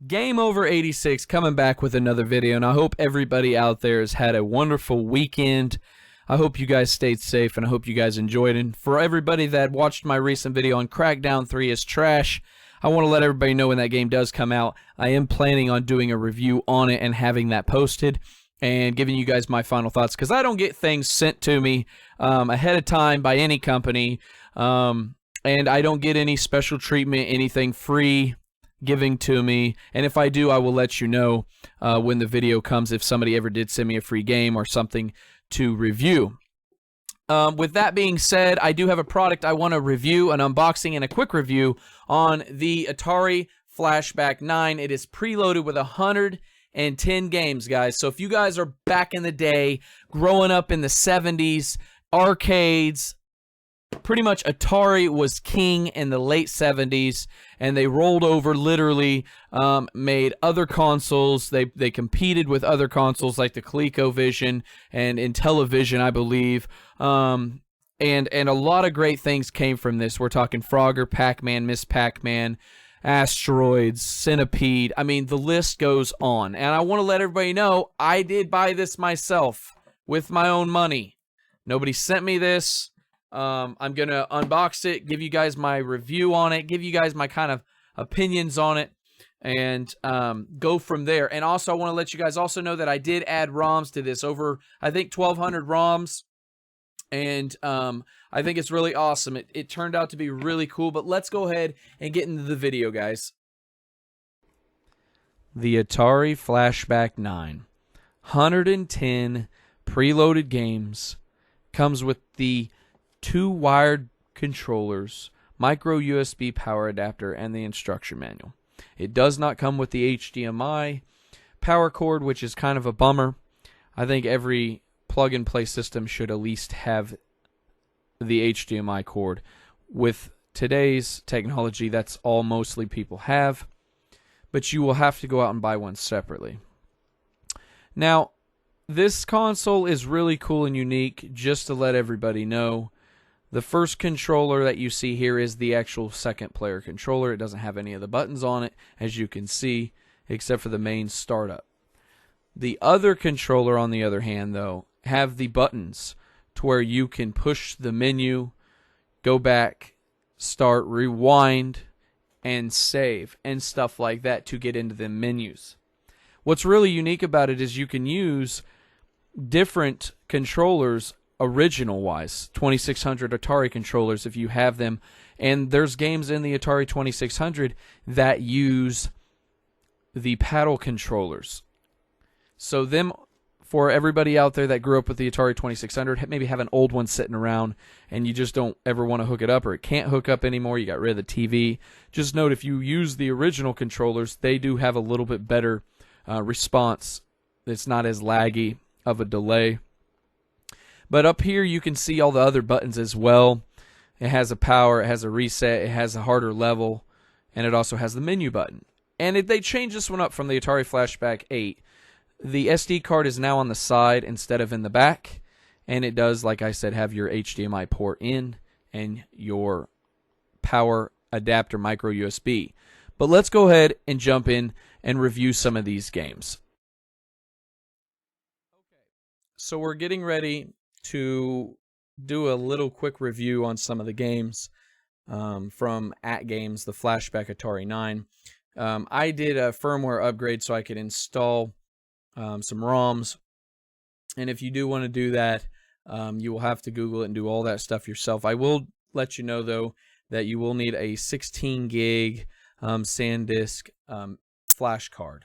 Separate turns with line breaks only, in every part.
Game Over 86 coming back with another video, and I hope everybody out there has had a wonderful weekend. I hope you guys stayed safe, and I hope you guys enjoyed it. And for everybody that watched my recent video on Crackdown 3 is trash, I want to let everybody know when that game does come out, I am planning on doing a review on it and having that posted and giving you guys my final thoughts, because I don't get things sent to me ahead of time by any company, and I don't get any special treatment, anything free giving to me. And if I do, I will let you know when the video comes, if somebody ever did send me a free game or something to review. With that being said, I do have a product I want to review, an unboxing and a quick review on the Atari Flashback 9. It is preloaded with 110 games, guys. So if you guys are back in the day, growing up in the 70s, arcades, pretty much Atari was king in the late 70s, and they rolled over, literally made other consoles. They competed with other consoles like the ColecoVision and Intellivision, I believe. And a lot of great things came from this. We're talking Frogger, Pac-Man, Miss Pac-Man, Asteroids, Centipede. I mean, the list goes on. And I want to let everybody know I did buy this myself with my own money. Nobody sent me this. I'm going to unbox it, give you guys my review on it, give you guys my kind of opinions on it, and go from there. And also, I want to let you guys also know that I did add ROMs to this, over, I think, 1,200 ROMs. And I think it's really awesome. It turned out to be really cool. But let's go ahead and get into the video, guys. The Atari Flashback 9. 110 preloaded games. Comes with the 2 wired controllers, micro USB power adapter, and the instruction manual. It does not come with the HDMI power cord, which is kind of a bummer. I think every plug-and-play system should at least have the HDMI cord. With today's technology, that's all mostly people have, but you will have to go out and buy one separately. Now, this console is really cool and unique, just to let everybody know. The first controller that you see here is the actual second player controller. It doesn't have any of the buttons on it, as you can see, except for the main startup. The other controller, on the other hand, though, have the buttons to where you can push the menu, go back, start, rewind, and save, and stuff like that to get into the menus. What's really unique about it is you can use different controllers original-wise, 2600 Atari controllers if you have them, and there's games in the Atari 2600 that use the paddle controllers. So them, for everybody out there that grew up with the Atari 2600, maybe have an old one sitting around and you just don't ever want to hook it up, or it can't hook up anymore, you got rid of the TV, just note if you use the original controllers, they do have a little bit better response. It's not as laggy of a delay. But up here you can see all the other buttons as well. It has a power, it has a reset, it has a harder level, and it also has the menu button. And they changed this one up from the Atari Flashback 8. The SD card is now on the side instead of in the back, and it does, like I said, have your HDMI port in and your power adapter micro USB. But let's go ahead and jump in and review some of these games. So we're getting ready to do a little quick review on some of the games from ATGAMES, the Flashback Atari 9. I did a firmware upgrade so I could install some ROMs, and if you do want to do that, you will have to Google it and do all that stuff yourself. I will let you know, though, that you will need a 16 gig SanDisk flash card.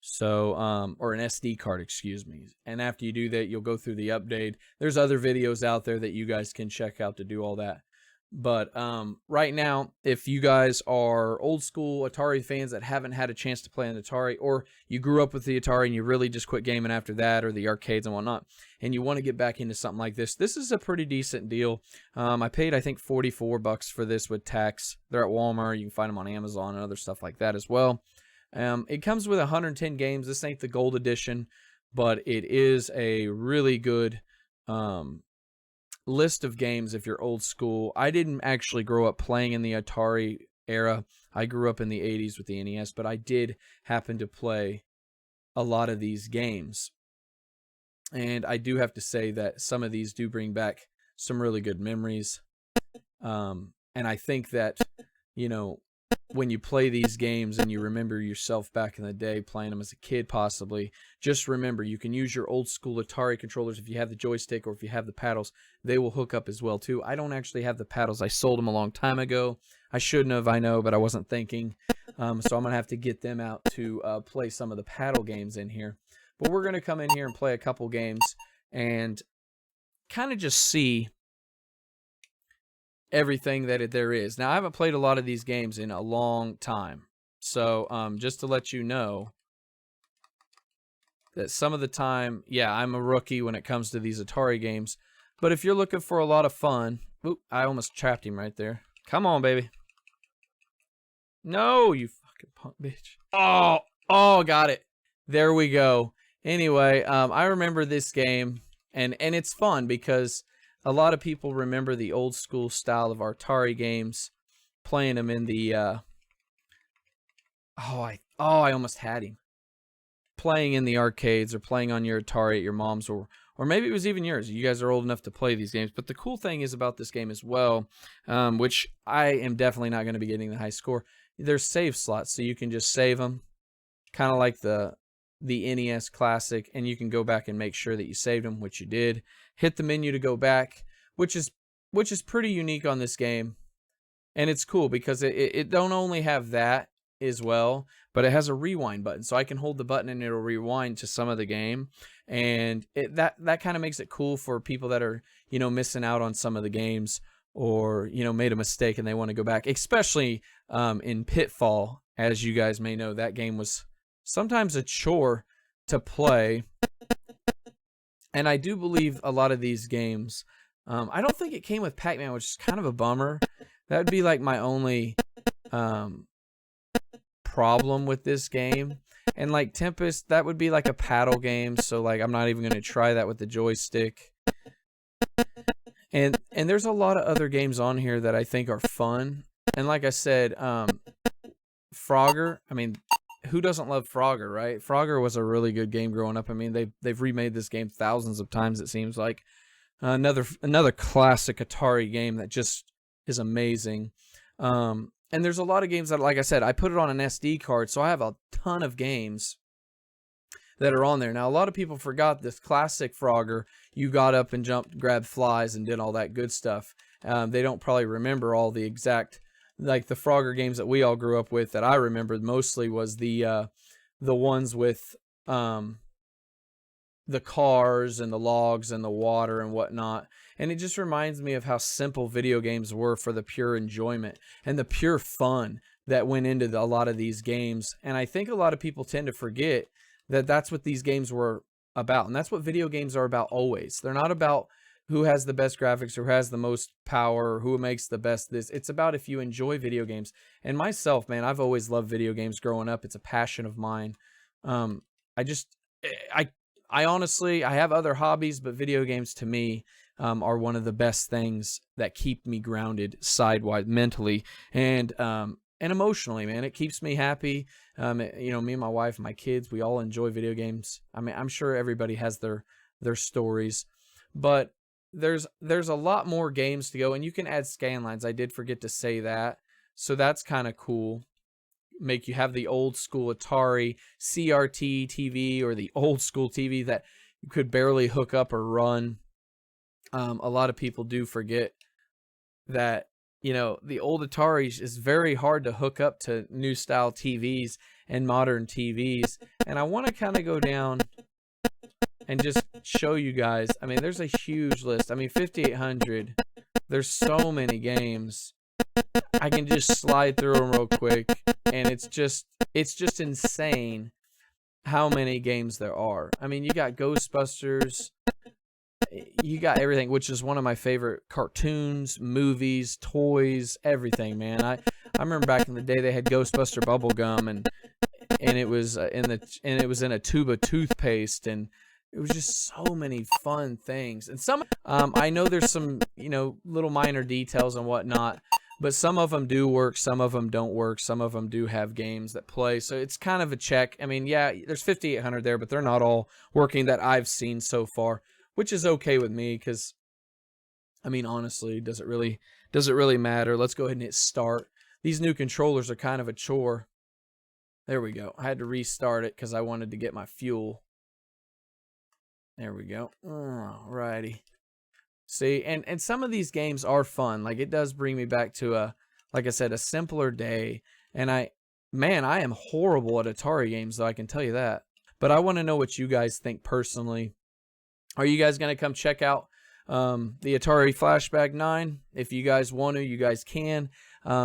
So, or an SD card, excuse me. And after you do that, you'll go through the update. There's other videos out there that you guys can check out to do all that. But right now, if you guys are old school Atari fans that haven't had a chance to play an Atari, or you grew up with the Atari and you really just quit gaming after that, or the arcades and whatnot, and you want to get back into something like this, this is a pretty decent deal. I paid, I think, $44 for this with tax. They're at Walmart. You can find them on Amazon and other stuff like that as well. It comes with 110 games. This ain't the gold edition, but it is a really good list of games if you're old school. I didn't actually grow up playing in the Atari era. I grew up in the 80s with the NES, but I did happen to play a lot of these games. And I do have to say that some of these do bring back some really good memories. And I think that, you know, when you play these games and you remember yourself back in the day playing them as a kid possibly, just remember you can use your old school Atari controllers if you have the joystick or if you have the paddles. They will hook up as well too. I don't actually have the paddles. I sold them a long time ago. I shouldn't have, I know, but I wasn't thinking. So I'm going to have to get them out to play some of the paddle games in here. But we're going to come in here and play a couple games and kind of just see everything that there is. Now, I haven't played a lot of these games in a long time. So just to let you know that some of the time, yeah, I'm a rookie when it comes to these Atari games. But if you're looking for a lot of fun... Oop, I almost trapped him right there. Come on, baby. No, you fucking punk bitch. Oh, got it. There we go. Anyway, I remember this game, and it's fun because a lot of people remember the old school style of Atari games, playing them in the I almost had him. Playing in the arcades or playing on your Atari at your mom's, or maybe it was even yours. You guys are old enough to play these games. But the cool thing is about this game as well, which I am definitely not going to be getting the high score. There's save slots, so you can just save them, kind of like the NES Classic, and you can go back and make sure that you saved them, which you did. Hit the menu to go back, which is pretty unique on this game, and it's cool because it don't only have that as well, but it has a rewind button, so I can hold the button and it'll rewind to some of the game, and that kind of makes it cool for people that are, you know, missing out on some of the games, or, you know, made a mistake and they want to go back, especially in Pitfall. As you guys may know, that game was sometimes a chore to play, and I do believe a lot of these games, I don't think it came with Pac-Man, which is kind of a bummer. That would be like my only problem with this game. And like Tempest, that would be like a paddle game, so like I'm not even going to try that with the joystick. And there's a lot of other games on here that I think are fun. And like I said, Frogger, I mean, who doesn't love Frogger, right? Frogger was a really good game growing up. I mean, they've remade this game thousands of times, it seems like. Another classic Atari game that just is amazing. And there's a lot of games that, like I said, I put it on an SD card, so I have a ton of games that are on there. Now, a lot of people forgot this classic Frogger. You got up and jumped, grabbed flies, and did all that good stuff. They don't probably remember all the exact, like the Frogger games that we all grew up with. That I remembered mostly was the ones with the cars and the logs and the water and whatnot. And it just reminds me of how simple video games were for the pure enjoyment and the pure fun that went into a lot of these games. And I think a lot of people tend to forget that that's what these games were about. And that's what video games are about always. They're not about who has the best graphics or who has the most power or who makes the best this. It's about if you enjoy video games. And myself, man, I've always loved video games growing up. It's a passion of mine. I honestly, I have other hobbies, but video games to me are one of the best things that keep me grounded sidewise mentally and emotionally, man. It keeps me happy. You know, me and my wife and my kids, we all enjoy video games. I mean, I'm sure everybody has their stories, but there's a lot more games to go, and you can add scan lines. I did forget to say that, so that's kind of cool. Make you have the old school Atari CRT TV or the old school TV that you could barely hook up or run. A lot of people do forget that, you know, the old Atari is very hard to hook up to new style TVs and modern TVs. And I want to kind of go down and just show you guys. I mean, there's a huge list. I mean, 5,800. There's so many games. I can just slide through them real quick, and it's just insane how many games there are. I mean, you got Ghostbusters, you got everything, which is one of my favorite cartoons, movies, toys, everything, man. I remember back in the day they had Ghostbuster bubblegum, and it was in a tube of toothpaste, and it was just so many fun things. And some I know there's some, you know, little minor details and whatnot. but some of them do work, some of them don't work, some of them do have games that play, so it's kind of a check. I mean, yeah, there's 5,800 there, but they're not all working that I've seen so far, which is okay with me, because, I mean, honestly, does it really matter? Let's go ahead and hit start. These new controllers are kind of a chore. There we go. I had to restart it because I wanted to get my fuel. There we go. Alrighty. See, and some of these games are fun. Like, it does bring me back to like I said, a simpler day. And man, I am horrible at Atari games, though, I can tell you that. But I want to know what you guys think personally. Are you guys going to come check out the Atari Flashback 9? If you guys want to, you guys can.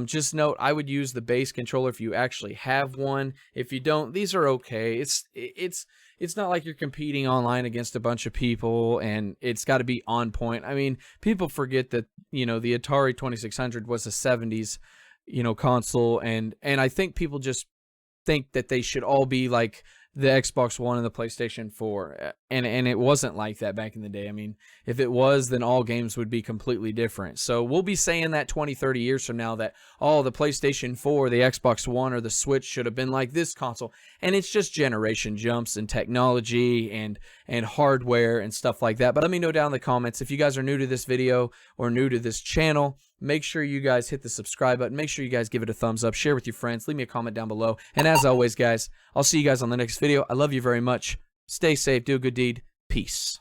Just note, I would use the base controller if you actually have one. If you don't, these are okay. It's not like you're competing online against a bunch of people, and it's got to be on point. I mean, people forget that, you know, the Atari 2600 was a 70s, you know, console, and I think people just think that they should all be like the Xbox One and the PlayStation 4, and it wasn't like that back in the day. I mean, if it was, then all games would be completely different. So we'll be saying that 20, 30 years from now that, oh, the PlayStation 4, the Xbox One, or the Switch should have been like this console. And it's just generation jumps in technology and hardware and stuff like that. But let me know down in the comments if you guys are new to this video or new to this channel. Make sure you guys hit the subscribe button. Make sure you guys give it a thumbs up. Share with your friends. Leave me a comment down below. And as always, guys, I'll see you guys on the next video. I love you very much. Stay safe. Do a good deed. Peace.